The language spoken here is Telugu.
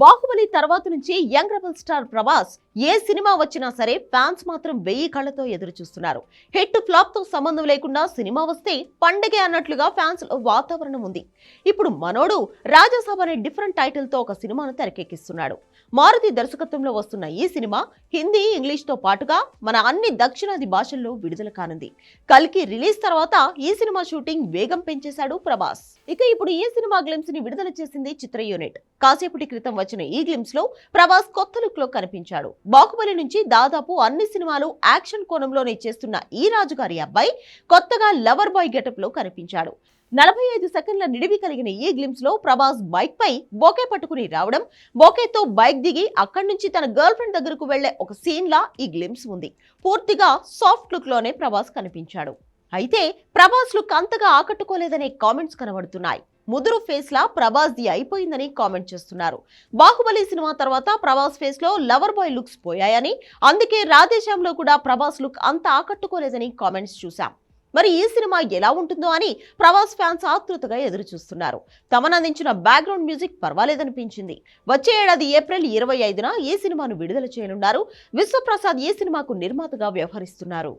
బాహుబలి తర్వాత నుంచి యంగ్ రెబల్ స్టార్ ప్రభాస్ ఏ సినిమా వచ్చినా సరే ఫ్యాన్స్ మాత్రం 1000 కళ్ళతో ఎదురు చూస్తున్నారు. హిట్ ఫ్లాప్ తో సంబంధం లేకుండా సినిమా వస్తే పండగే అన్నట్లుగా ఫ్యాన్స్ లో వాతావరణం ఉంది. ఇప్పుడు మనోడు రాజాసాబ్ అనే డిఫరెంట్ టైటిల్ తో ఒక సినిమాను తెరకెక్కిస్తున్నాడు. మారుతి దర్శకత్వంలో వస్తున్న ఈ సినిమా హిందీ, ఇంగ్లీష్ తో పాటుగా మన అన్ని దక్షిణాది భాషల్లో విడుదల కానుంది. కల్కి రిలీజ్ తర్వాత ఈ సినిమా షూటింగ్ వేగం పెంచేశాడు ప్రభాస్. ఇక ఇప్పుడు ఈ సినిమా గ్లిమ్స్ ని విడుదల చేసింది చిత్ర యూనిట్. కాసేపటి క్రితం వచ్చిన ఈ గ్లిమ్స్ లో ప్రభాస్ కొత్త లుక్ లో కనిపించాడు. బాహుబలి నుంచి దాదాపు అన్ని సినిమాలు యాక్షన్ కోణంలోనే చేస్తున్న ఈ రాజుగారి అబ్బాయి కొత్తగా లవర్ బాయ్ గెటప్ లో కనిపించాడు. 45 సెకండ్ల నిడివి కలిగిన ఈ గ్లిమ్స్ లో ప్రభాస్ బైక్ పై బొకే పట్టుకుని రావడం, బొకేతో బైక్ దిగి అక్కడి నుంచి తన గర్ల్ ఫ్రెండ్ దగ్గరకు వెళ్లే ఒక సీన్ లా ఈ గ్లిమ్స్ ఉంది. పూర్తిగా సాఫ్ట్ లుక్ లోనే ప్రభాస్ కనిపించాడు. అయితే ప్రభాస్ లుక్ అంతగా ఆకట్టుకోలేదనే కామెంట్స్ కనబడుతున్నాయి. ముదురు ఫేస్ లా ప్రభాస్ ది అయిపోయిందని కామెంట్ చేస్తున్నారు. బాహుబలి సినిమా తర్వాత ప్రభాస్ ఫేస్ లో లవర్ బాయ్ లుక్స్ పోయాయని, అందుకే రాధేశ్యామ్ లో కూడా ప్రభాస్ లుక్ అంత ఆకట్టుకోలేదని కామెంట్స్ చూశాం. మరి ఈ సినిమా ఎలా ఉంటుందో అని ప్రభాస్ ఫ్యాన్స్ ఆతృతగా ఎదురు చూస్తున్నారు. తమను అందించిన బ్యాక్గ్రౌండ్ మ్యూజిక్ పర్వాలేదనిపించింది. వచ్చే ఏడాది ఏప్రిల్ 25న ఈ సినిమాను విడుదల చేయనున్నారు. విశ్వప్రసాద్ ఈ సినిమాకు నిర్మాతగా వ్యవహరిస్తున్నారు.